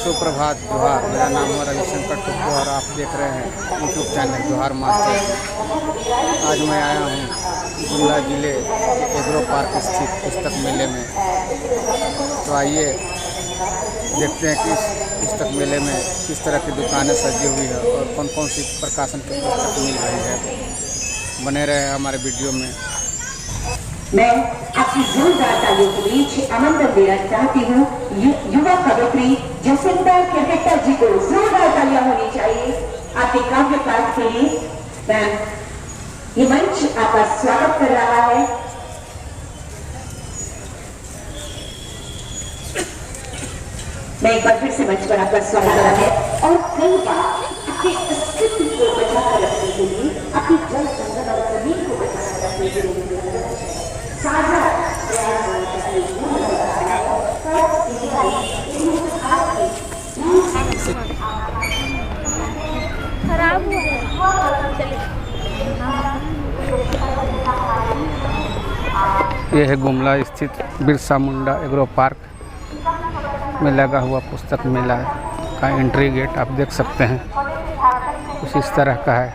सुप्रभात जोहार। मेरा नाम है रविशंकर टुक्कू और आप देख रहे हैं यूट्यूब चैनल जोहार मास्टर। आज मैं आया हूँ गुमला ज़िले के एग्रो पार्क स्थित पुस्तक मेले में। तो आइए देखते हैं कि इस पुस्तक मेले में किस तरह की दुकानें सजी हुई है और कौन कौन सी प्रकाशन की पुस्तक मिल रही है। बने रहे हमारे वीडियो में। मैं आपकी जोरदार तालियों के बीच आमंत्रण देना चाहती हूँ युवा कवयित्री जसिंता केरकेट्टा जी को। जोरदार तालियां होनी चाहिए आपके काव्य पाठ के लिए। मैम, ये मंच आपका स्वागत कर रहा है। मैं एक बार फिर से मंच पर आपका स्वागत कर रहा है और कई बार अपने अस्तित्व को बचाकर रखने के लिए, अपनी जल संगत और जमीन को बचाकर रखने के लिए साझा खराब हुआ। यह है गुमला स्थित बिरसा मुंडा एग्रो पार्क में लगा हुआ पुस्तक मेला का एंट्री गेट आप देख सकते हैं। कुछ इस तरह का है।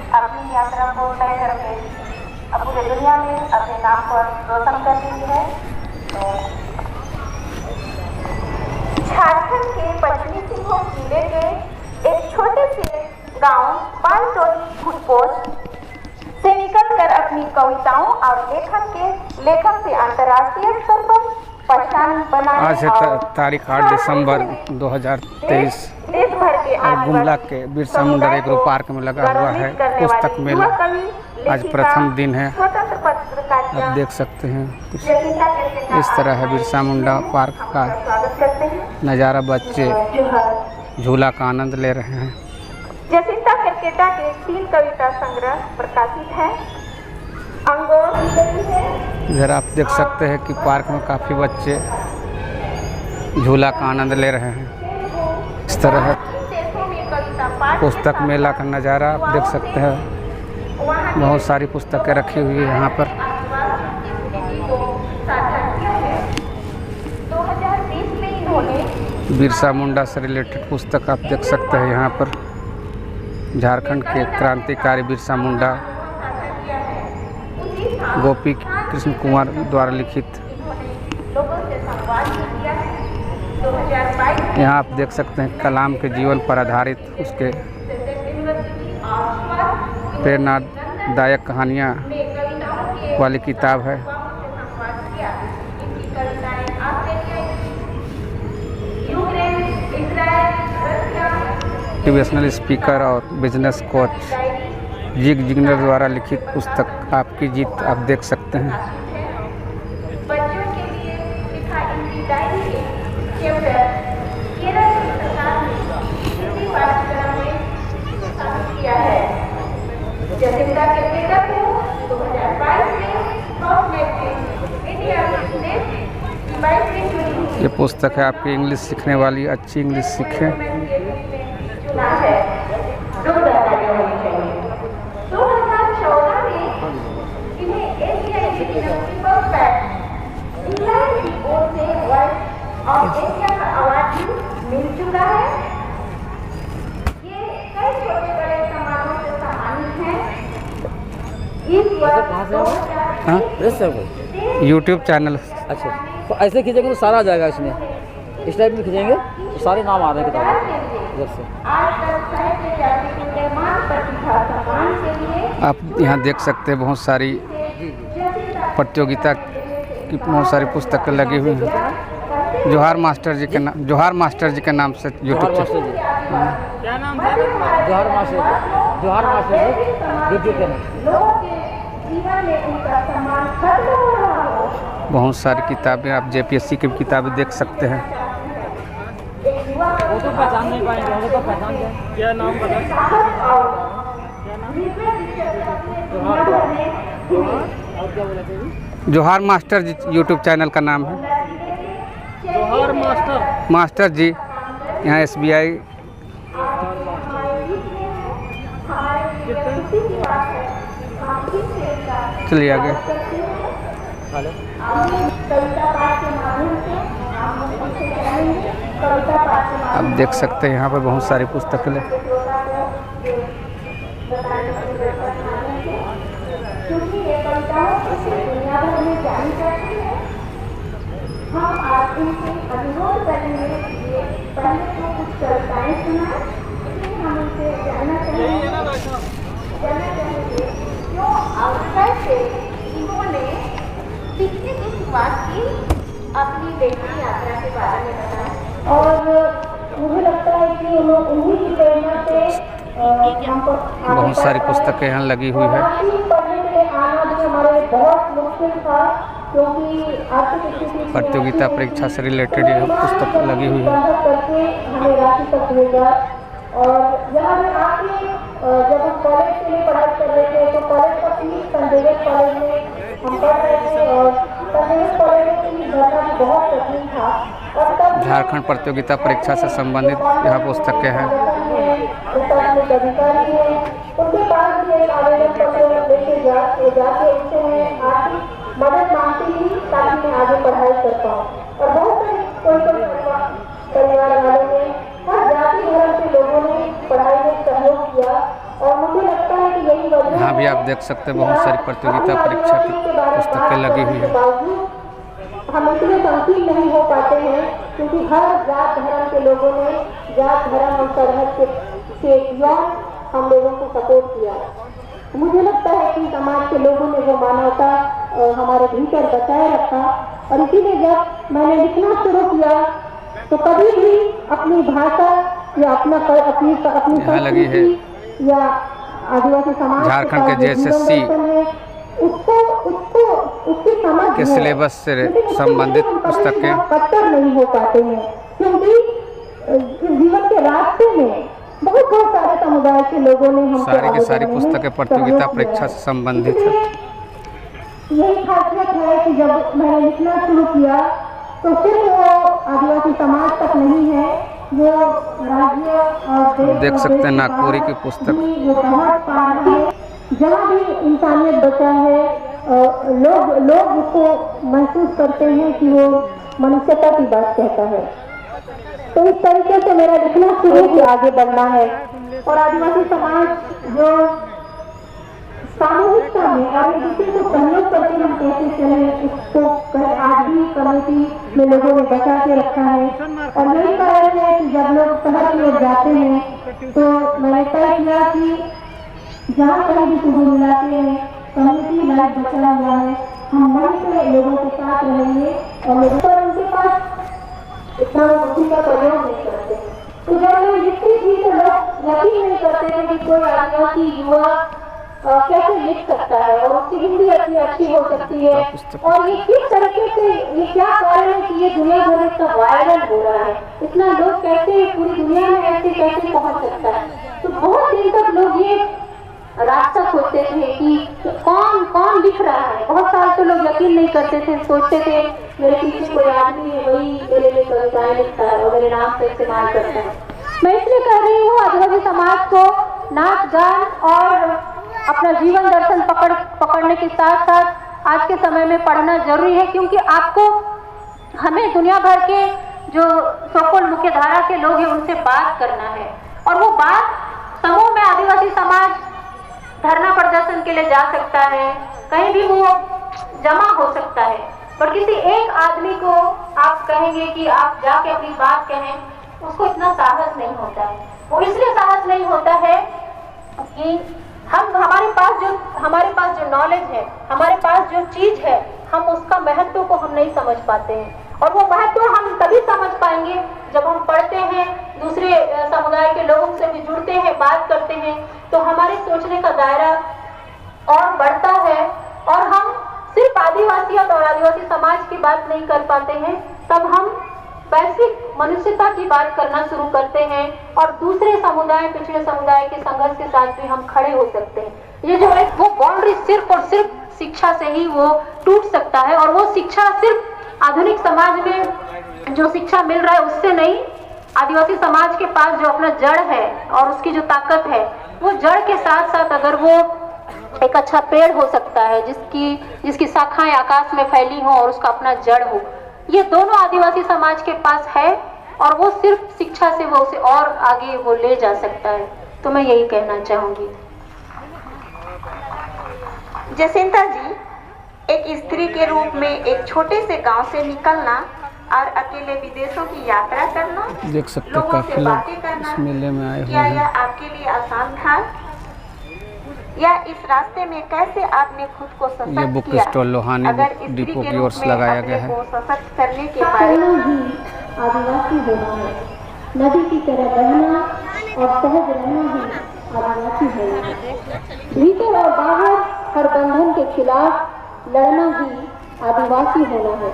अपनी यात्रा को तय करके अब पूरे दुनिया में अपने नाम पर रोशन कर रही है। तो झारखंड के पश्चिमी सिंहभूम जिले के एक छोटे से गांव बालटोली फुटपोस्ट से निकलकर अपनी कविताओं और लेखन से अंतर्राष्ट्रीय स्तर पर पहचान बनाने आज है तारीख 8 दिसंबर 2023 और गुमला के बिरसा मुंडा एग्रो पार्क में लगा हुआ है पुस्तक मेला। आज प्रथम दिन है। आप देख सकते हैं कुछ इस तरह है बिरसा मुंडा पार्क का नज़ारा। बच्चे झूला का आनंद ले रहे हैं। जसिंता केरकेट्टा के 3 कविता संग्रह प्रकाशित है। इधर आप देख सकते हैं कि पार्क में काफ़ी बच्चे झूला का आनंद ले रहे हैं। इस तरह पुस्तक मेला का नज़ारा आप देख सकते हैं। बहुत सारी पुस्तकें रखी हुई है यहाँ पर। 2020 में इन्होंने बिरसा मुंडा से रिलेटेड पुस्तक आप देख सकते हैं यहाँ पर। झारखंड के क्रांतिकारी बिरसा मुंडा गोपी कृष्ण कुमार द्वारा लिखित। यहाँ आप देख सकते हैं कलाम के जीवन पर आधारित उसके प्रेरणादायक कहानियाँ वाली किताब है। मोटिवेशनल स्पीकर और बिजनेस कोच जिग जिग्नर द्वारा लिखित पुस्तक आपकी जीत आप देख सकते हैं। बच्चों के लिए लिखा इनकी डायरी एक चैप्टर केरल सरकार ने हिंदी पाठ्यक्रम में शामिल किया है। जसिंता केरकेट्टा को 2022 में टॉप मैगजीन इंडिया में 22वीं चुनी हुई। ये पुस्तक है आपकी इंग्लिश सीखने वाली। अच्छी इंग्लिश सीखें। चुना है। 2014 में इन्हें एशिया प्रिंसिपल पैट इंग्लैंड की ओर से वर्ल्ड ऑफ एशिया का अवार्ड भी मिल चुका है। ये कई छोटे बड़े सम्मानों से सम्मानित हैं। इस हाँ, यूट्यूब चैनल। अच्छा, तो ऐसे खींचेंगे तो सारा आ जाएगा। इसमें इस टाइप में खींचेंगे तो सारे नाम आ रहे हैं किताबों इधर से। आज तक साहित्य जाति के निर्माण प्रतिभा सम्मान के लिए आप यहाँ देख सकते हैं बहुत सारी प्रतियोगिता की बहुत सारी पुस्तकें लगी हुई हैं। जोहार मास्टर जी के नाम, जोहार मास्टर जी के नाम से यूट्यूब चैनल। क्या नाम है? जोहार मास्टर जी यूट्यूब चैनल। लोगों के जीवन में उनका सम्मान खत्म हो रहा हो। बहुत सारी किताबें आप जेपीएससी की किताबें देख सकते हैं। वो तो पहचान नहीं पाएंगे, वो तो पहचान जाए। क्या नाम बता? और क्या बोला थे? जोहार मास्टर जी यूट्यूब चैनल का नाम है। जोहार मास्टर जी यहाँ SBI। चलिए आगे। कविता पाठ के माध्यम कविता पाठ के आप देख सकते हैं यहाँ पर बहुत सारी पुस्तकें क्योंकि ये कविताओं से दुनिया भर में जानी जाती है। हम आज इनसे अनुरोध करेंगे कि ये पहले तो कुछ कविताएं सुनाएं, फिर हम उनसे जानना चाहेंगे क्यों अवसर से इन्होंने कितनी की शुरुआत की, अपनी बेटी यात्रा के बारे में बताया। और मुझे लगता है कि उन्हीं की प्रेरणा से बहुत सारी पुस्तकें यहाँ लगी हुई है। पढ़ने के लिए आना भी हमारे बहुत मुश्किल था, क्योंकि आर्थिक स्थिति प्रतियोगिता परीक्षा से रिलेटेड ये पुस्तक लगी हुई है। करके हमें राशि तक मिलेगा। और यहाँ में आके जब हम कॉलेज के लिए पढ़ाई कर रहे थे तो कॉलेज का फीस संदेश कॉलेज में हम पढ़ रहे थे और संदेश कॉलेज में फीस भरना भी बहुत कठिन था। और तब झारखंड प्रतियोगिता परीक्षा से संबंधित यहाँ पुस्तकें हैं। अधिकारी है उनके पास भी एक आवेदन पत्र लेके जाके उनसे मैं आर्थिक मदद मांगती थी ताकि मैं आगे पढ़ाई कर पाऊँ। और बहुत सारे परिवार वालों ने, हर जाति धर्म के लोगों ने पढ़ाई में सहयोग किया। और मुझे लगता है कि यही वजह यहाँ भी आप देख सकते हैं बहुत सारी प्रतियोगिता परीक्षा की पुस्तकें लगी हुई है। हम इतने संकीर्ण नहीं हो पाते हैं क्योंकि हर जात धर्म के लोगों ने जात धर्म और सरहद के दिया, हम लोगों को सपोर्ट किया। मुझे लगता है कि समाज के लोगों ने वो मानवता हमारे भीतर बचाए रखा। और इसीलिए जब मैंने लिखना शुरू किया तो कभी भी अपनी भाषा या अपनी यहाँ लगी है या आदिवासी समाज झारखंड के JSSC उसकी समझ के सिलेबस से संबंधित पुस्तकें कट्टर नहीं हो पाते हैं, क्योंकि जीवन के रास्ते में बहुत सारे समुदाय के लोगों ने हम सारी की सारी पुस्तकें प्रतियोगिता परीक्षा से संबंधित है। यही खासियत है कि जब मैंने लिखना शुरू किया तो सिर्फ वो आदिवासी समाज तक नहीं है, वो राज्य और देख सकते हैं नागपुरी की पुस्तक। जहाँ भी इंसानियत बचा है लोग उसको महसूस करते हैं कि वो मनुष्यता की बात कहता है। तो इस तरीके से मेरा लिखना शुरू से आगे बढ़ना है। और आदिवासी समाज जो सामूहिकता में और एक दूसरे को सहयोग करके हम कैसे चले, उसको आज भी कमेटी में लोगों ने बचा के रखा है। और यही कारण है कि जब लोग शहर की ओर जाते हैं तो मैंने तय किया कि जहाँ कहीं भी सुबह मिलाते हैं कम्युनिटी लाइफ बचा हुआ है, हम वहीं पे लोगों के साथ रहेंगे और लोगों पर उनके पास इतना बुद्धि का प्रयोग नहीं करते। तो जब मैं लिखती थी तो लोग यकीन नहीं करते थे कि कोई आदिवासी युवा कैसे लिख सकता है और उसकी हिंदी इतनी अच्छी हो सकती है। और ये किस तरीके से, ये क्या कारण है कि ये दुनिया भर में इतना वायरल हो रहा है, इतना लोग कैसे पूरी दुनिया में ऐसे कैसे पहुंच सकता है। तो बहुत दिन तक लोग ये रास्ता खोजते थे कि कौन लिख रहा है। बहुत साल तो लोग यकीन नहीं करते थे, सोचते थे मेरे पीछे कोई आदमी है, वही मेरे लिए कविताएं लिखता है और मेरे नाम से इस्तेमाल करता है। मैं इसलिए कह रही हूँ आदिवासी समाज को नाच गान और अपना जीवन दर्शन पकड़ने के साथ साथ आज के समय में पढ़ना जरूरी है, क्योंकि आपको हमें दुनिया भर के जो सोकल मुख्य धारा के लोग हैं उनसे बात करना है। और वो बात समूह में आदिवासी समाज धरना प्रदर्शन के लिए जा सकता है, कहीं भी वो जमा हो सकता है, पर किसी एक आदमी को आप कहेंगे कि आप जाके अपनी बात कहें, उसको इतना साहस नहीं होता है। वो इसलिए साहस नहीं होता है कि हमारे पास जो नॉलेज है, हमारे पास जो चीज है, हम उसका महत्व को हम नहीं समझ पाते हैं। और वो महत्व हम तभी समझ पाएंगे जब हम पढ़ते हैं, दूसरे समुदाय के लोगों से भी जुड़ते हैं, बात करते हैं, तो हमारे सोचने का दायरा और बढ़ता है। और हम सिर्फ आदिवासियत और आदिवासी समाज की बात नहीं कर पाते हैं, तब हम वैश्विक मनुष्यता की बात करना शुरू करते हैं और दूसरे समुदाय, पिछड़े समुदाय के संघर्ष के साथ भी हम खड़े हो सकते हैं। ये जो है वो बाउंड्री सिर्फ और सिर्फ शिक्षा से ही वो टूट सकता है। और वो शिक्षा सिर्फ आधुनिक समाज में जो शिक्षा मिल रहा है उससे नहीं, आदिवासी समाज के पास जो अपना जड़ है और उसकी जो ताकत है, वो जड़ के साथ साथ अगर वो एक अच्छा पेड़ हो सकता है जिसकी शाखाएं आकाश में फैली हो और उसका अपना जड़ हो, ये दोनों आदिवासी समाज के पास है। और वो सिर्फ शिक्षा से वो उसे और आगे वो ले जा सकता है। तो मैं यही कहना चाहूंगी। जसिंता जी, एक स्त्री के रूप में एक छोटे से गांव से निकलना और अकेले विदेशों की यात्रा करना, देख सकते हैं लोगों काफी से लोग बातें करना, इस मेले में आए हुए क्या हैं। यह आपके लिए आसान था? या इस रास्ते में कैसे आपने खुद को ये सशक्त बुक किया? स्टॉल लोहानी अगर बुक स्त्री डिपो के की रूप ओर से में लगाया अपने गया है। को सशक्त करने के बारे में ही आदिवासी होना है, नदी की तरह बहना और सहज रहना ही आदिवासी होना है। भीतर और बाहर हर बंधन के खिलाफ लड़ना ही आदिवासी होना है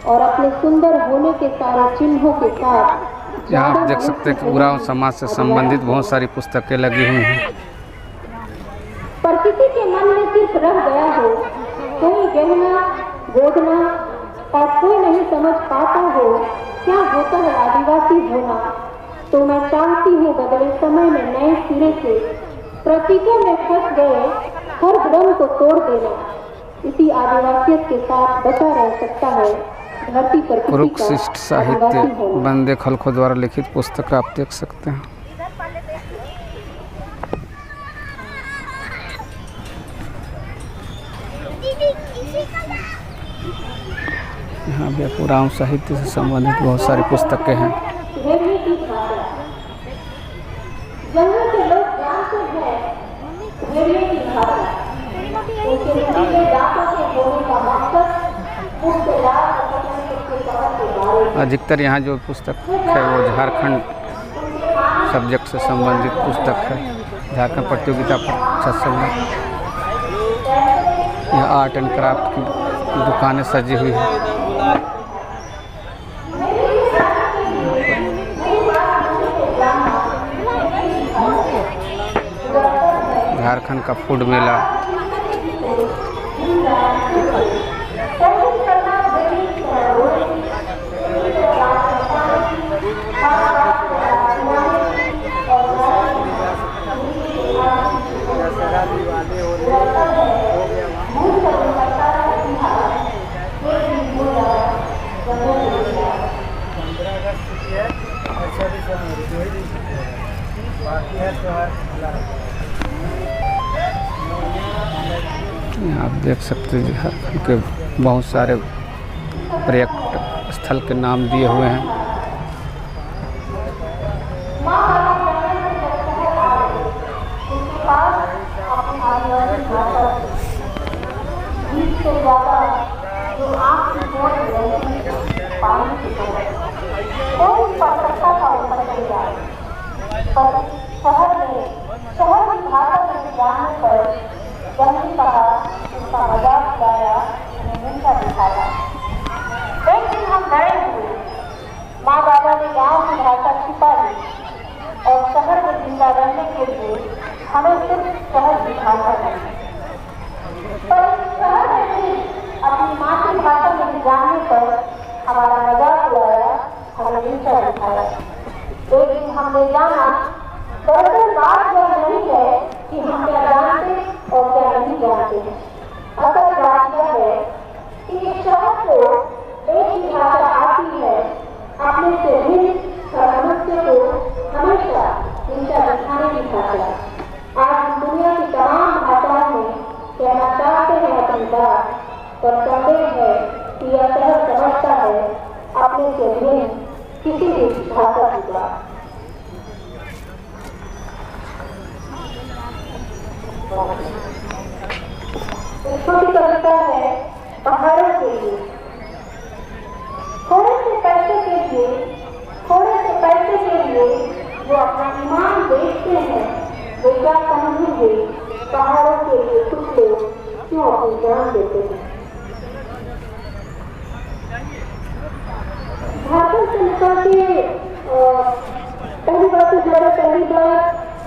और अपने सुंदर होने के सारे चिन्हों के साथ यहाँ आप देख सकते हैं कि उरांव समाज से संबंधित बहुत सारी पुस्तकें लगी हुई हैं। पर किसी के मन में सिर्फ रह गया हो, कोई गहना गोदना और कोई नहीं समझ पाता हो क्या होता है आदिवासी होना, तो मैं चाहती हूँ बदले समय में नए सिरे से प्रतीकों में फंस गए हर भ्रम को तोड़ देना। इसी आदिवासियत के साथ बचा रह सकता है धरती पर किसी कुरुक्षिष्ट का साहित्य आदिवासी होना। बंदे खलखो द्वारा लिखित पुस्तक आप देख सकते हैं। यहाँ भी पुराण साहित्य से संबंधित बहुत सारी पुस्तकें हैं। भेड़िए की भाषा जंगल के लोग जानते हैं भेड़िए की भाषा। उनके नुकीले दांतों के होने का मकसद उसके लाल पकड़ने के शहर के बारे में। अधिकतर यहाँ जो पुस्तक है वो झारखंड सब्जेक्ट से संबंधित पुस्तक है। झारखंड प्रतियोगिता परीक्षा से यह आर्ट एंड क्राफ्ट की दुकानें सजी हुई है। झारखंड का फूड मेला, आप देख सकते हैं झारखंड के बहुत सारे पर्यटक स्थल के नाम दिए हुए हैं। शहर की भाषा में जाने पर जंगली कहा उसका मजाक उड़ाया, उन्हें मीठा दिखाया। एक दिन हम बड़े हुए, माँ बाबा ने गांव की भाषा छिपा ली और शहर में जिंदा रहने के लिए हमें सिर्फ शहर की भाषा मिली। पर शहर में भी अपनी मातृभाषा में जानने पर हमारा मजाक उड़ाया, हमें मीठा दिखाया। एक दिन हमने जाना दरअसल बात यह नहीं है कि हम क्या जानते और क्या नहीं जानते हैं। असल बात यह है कि इस शहर को एक ही भाषा आती है, अपने से भिन्न मनुष्य को हमेशा नीचा दिखाने की भाषा। आज हम दुनिया की तमाम भाषाओं में कहना चाहते हैं अपनी बात, पर संदेह है कि यह शहर समझता है अपने से भिन्न किसी भी भाषा की बात। छोटी कविता है पहाड़ों के लिए। थोड़े से पैसे के लिए जो अपना ईमान बेचते हैं, वो क्या समझेंगे पहाड़ों के लिए कुछ लोग क्यों अपनी जान देते हैं। झारखंड से निकल के पहली बार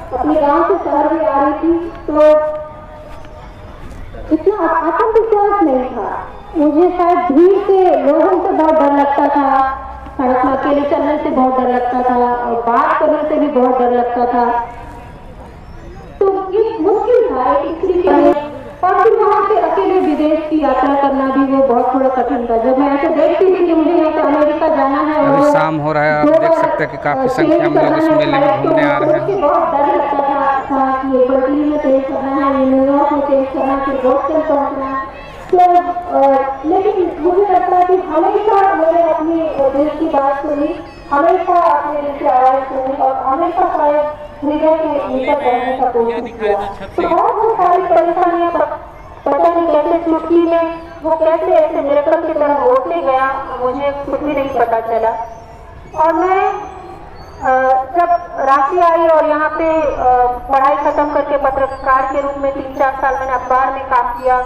अपने गांव से शहर में आ रही थी, तो इतना आत्मविश्वास नहीं था। मुझे शायद भीड़ से, लोगों से बहुत डर लगता था, सड़क में अकेले चलने से बहुत डर लगता था और बात करने से भी बहुत डर लगता था। तो ये मुश्किल था एक स्त्री के लिए। और फिर वहाँ से अकेले विदेश की यात्रा करना भी वो बहुत थोड़ा कठिन था। जब मैं ऐसे देखती थी कि मुझे यहाँ से अमेरिका जाना है और काम हो रहा है। आप देख सकते हैं कि काफ़ी संख्या में लोग इस मेले में घूमने आ रहे हैं। बहुत डर लगता था कि ये बर्फीली में तेज करना है, ये न्यूयॉर्क में तेज करना है, फिर बोस्टन पहुंचना। तो लेकिन मुझे लगता है कि हमेशा मैंने अपनी दिल की बात सुनी, हमेशा अपने दिल की आवाज़ सुनी और हमेशा शायद हृदय के निकट रहने का कोशिश किया। तो बहुत सारी परेशानियाँ पता नहीं कैसे चुटकी में वो कैसे ऐसे मिरेकल की तरह होते गया, मुझे कुछ भी नहीं पता चला। और मैं जब रांची आई और यहाँ पे पढ़ाई खत्म करके पत्रकार के रूप में 3-4 साल मैंने अखबार में काम किया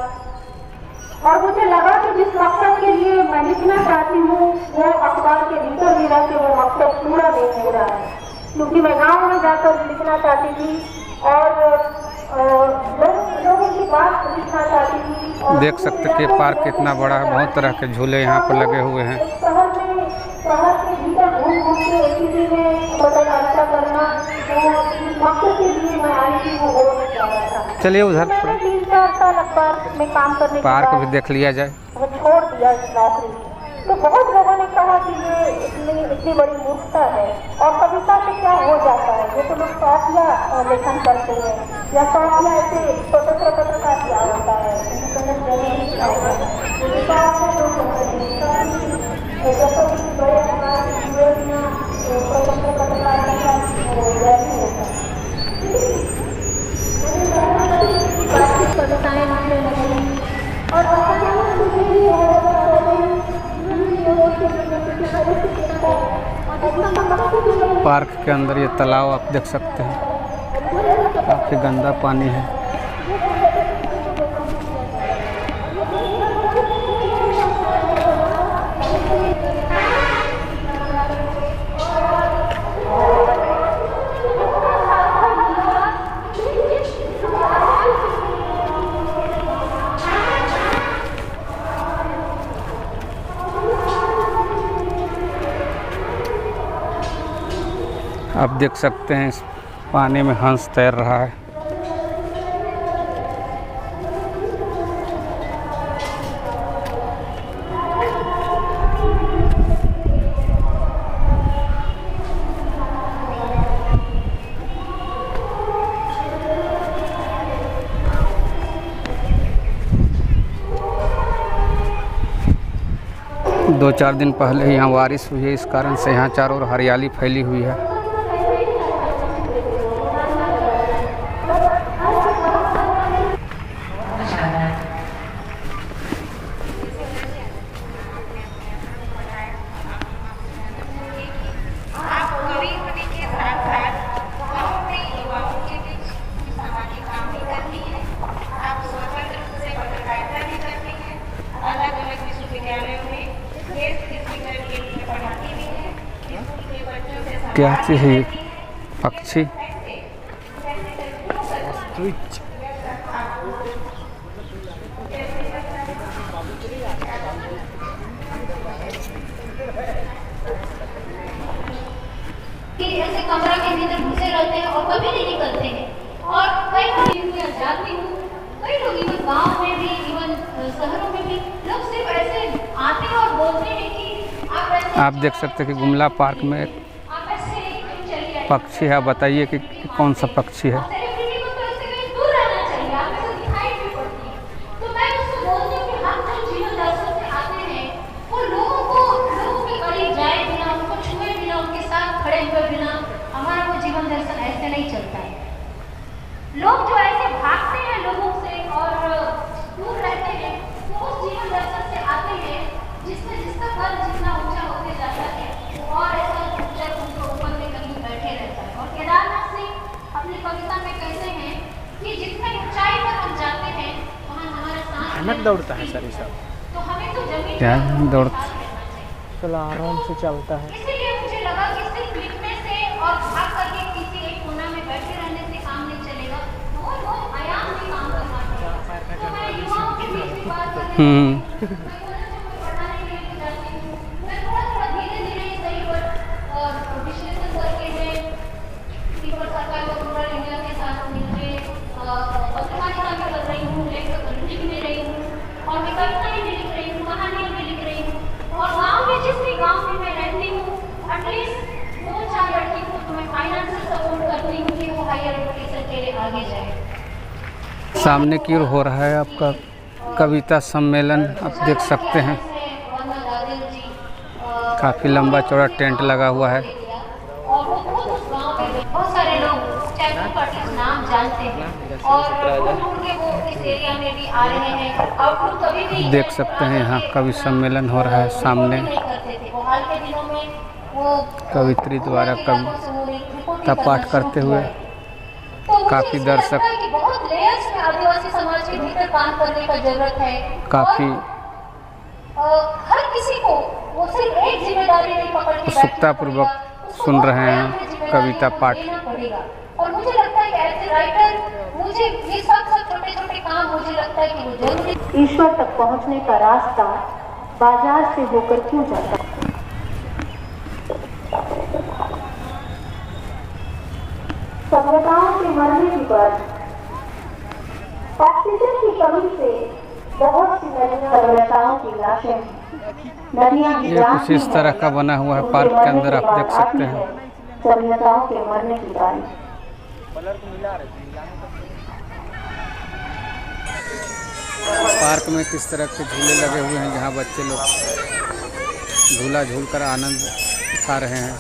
और मुझे लगा कि जिस मकसद के लिए मैं लिखना चाहती हूँ वो अखबार के भीतर भी रह के वो मकसद पूरा नहीं हो रहा है, क्योंकि मैं गाँव में जाकर लिखना चाहती थी और लोगों की बात लिखना चाहती थी। देख सकते हैं कि पार्क कितना बड़ा है, बहुत तरह के झूले यहाँ पर लगे हुए हैं। शहर के भीतर घूम के किसी में पत्रकारिता करना वो मकसद के लिए मैं आई थी, वो हो नहीं पा रहा था। चलिए उधर 3-4 साल अखबार में काम करने के पार्क बाद भी देख लिया जाए। वो छोड़ दिया इस नौकरी। तो बहुत लोगों ने कहा कि ये इतनी बड़ी मूर्खता है और कविता से क्या हो जाता है, ये तो लोग सौंपिया लेखन करते हैं या सौंपिया ऐसे स्वतंत्र पत्रकार क्या होता है, इंडिपेंडेंट जर्नलिस्ट क्या होता है, बड़े स्वतंत्र पत्रकार कविताएं लिखने लगी और पार्क के अंदर ये तालाब आप देख सकते हैं, काफ़ी गंदा पानी है। आप देख सकते हैं इस पानी में हंस तैर रहा है। दो चार दिन पहले यहाँ बारिश हुई है, इस कारण से यहाँ चारों ओर हरियाली फैली हुई है। क्या चीज़ है? पक्षी ऐसे कमरा के भीतर घुसे रहते हैं और कभी नहीं निकलते हैं। और कई लोग जानती हूँ, कई लोग इवन गाँव में भी, इवन शहरों में भी लोग सिर्फ ऐसे आते हैं और बोलते हैं कि आप देख सकते हैं कि गुमला पार्क में एक पक्षी है। बताइए कि कौन सा पक्षी है? लोग जो ऐसे भागते हैं लोगों से और दूर रहते हैं, वो उस जीवन दर्शन से आते हैं जिसमें जिसका कद जितना ऊंचा होते जाता है और ऐसा ऊंचा ऊपर में कहीं बैठे रहता है। और केदारनाथ सिंह अपनी कविता में कहते हैं कि जितने ऊंचाई पर हम जाते हैं वहाँ हमारा सांस दौड़ता है सर सब, तो हमें तो जमीन क्या दौड़ता चला आराम से चलता है। इसीलिए मुझे लगा कि सिर्फ लिखने से और भाग करके किसी एक कोना में बैठे रहने से काम नहीं चलेगा, बहुत आयाम से काम करना पड़ेगा। तो मैं युवाओं के बीच में बात कर रही हूँ, पढ़ाने के लिए जाती हूँ, मैं थोड़ा धीरे-धीरे सही पर विश्लेषण करके मैं तीव्र सरकार को पूरा इंडिया के साथ मिलकर पत्रकारिता भी कर रही हूँ, लिख भी रही हूँ और मैं कविताएं भी लिख रही हूँ, कहानियाँ भी लिख रही हूँ। और गाँव में जिस भी गाँव में मैं रहती हूँ, सामने की ओर हो रहा है आपका कविता सम्मेलन, आप देख सकते हैं। काफ़ी लंबा चौड़ा टेंट लगा हुआ है। बहुत सारे लोग चैप्टर का नाम जानते हैं और ढूंढ के वो इस एरिया में भी आ रहे हैं। आउटलुक कभी भी देख सकते हैं यहाँ कवि सम्मेलन हो रहा है सामने। हाल के दिनों में वो कवित्री द्वारा कविता पाठ करते हुए काफ़ी दर्शक, बहुत लेयर्स में आदिवासी समाज के भीतर काम करने का जरूरत है। काफ़ी हर किसी को वो सिर्फ एक जिम्मेदारी नहीं पकड़ के उत्सुकतापूर्वक सुन रहे हैं कविता पाठ। और मुझे लगता है कि ऐसे राइटर, मुझे ये सब छोटे छोटे काम मुझे लगता है कि वो जरूरी। ईश्वर तक पहुंचने का रास्ता बाजार से होकर क्यों जाता है? सभ्यताओं के मरने की बात, ऑक्सीजन की कमी से बहुत सी नदियां सभ्यताओं की लाशें, नदियां ये कुछ इस तरह का बना हुआ है पार्क के अंदर, आप देख सकते हैं। सभ्यताओं के मरने की बात। पार्क में किस तरह के झूले लगे हुए हैं जहाँ बच्चे लोग झूला झूलकर आनंद उठा रहे हैं।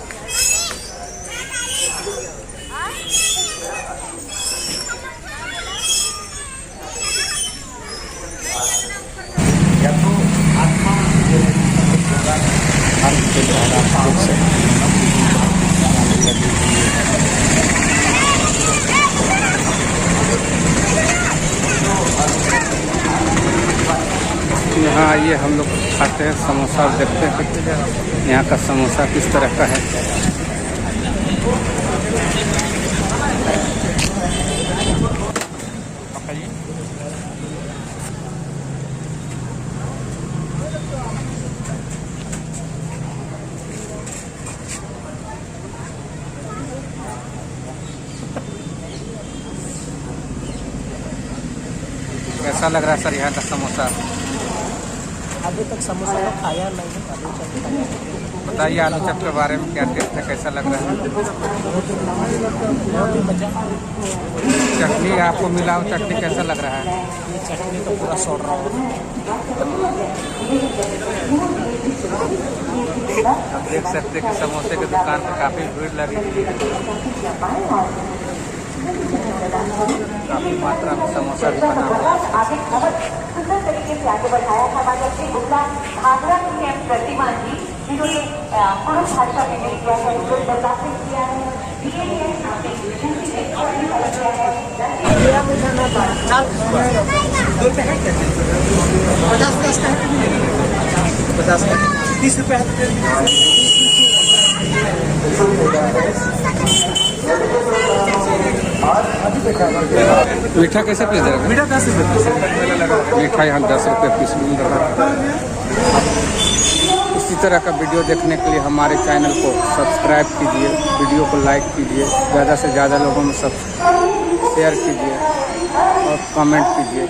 यहाँ आइए हम लोग खाते हैं समोसा और देखते हैं यहाँ का समोसा किस तरह का है। कैसा लग रहा है सर यहाँ का समोसा? अभी तक समोसा तो खाया नहीं है। बताइए आलू चप के बारे में, क्या टेस्ट है, कैसा लग रहा है? चटनी आपको मिला हो, चटनी कैसा लग रहा है? ये चटनी तो पूरा सोड़ रहा है। आप देख सकते हैं कि समोसे की दुकान पर काफ़ी भीड़ लगी हुई है। काफ़ी मात्रा में समोसा भी बना हुआ है। आगे बहुत सुंदर तरीके से आगे बढ़ाया था हमारे अपने गुप्ता भागरा के प्रतिमा जी, जिन्होंने पुरुष भाषा में नहीं किया है, उन्होंने प्रकाशित किया है। मीठा कैसे पीस दे रहा है? मीठा 10 रुपये। मीठा यहाँ 10 रुपये पीस मिल रहा है। इसी तरह का वीडियो देखने के लिए हमारे चैनल को सब्सक्राइब कीजिए, वीडियो को लाइक कीजिए, ज़्यादा से ज़्यादा लोगों में शेयर कीजिए और कमेंट कीजिए।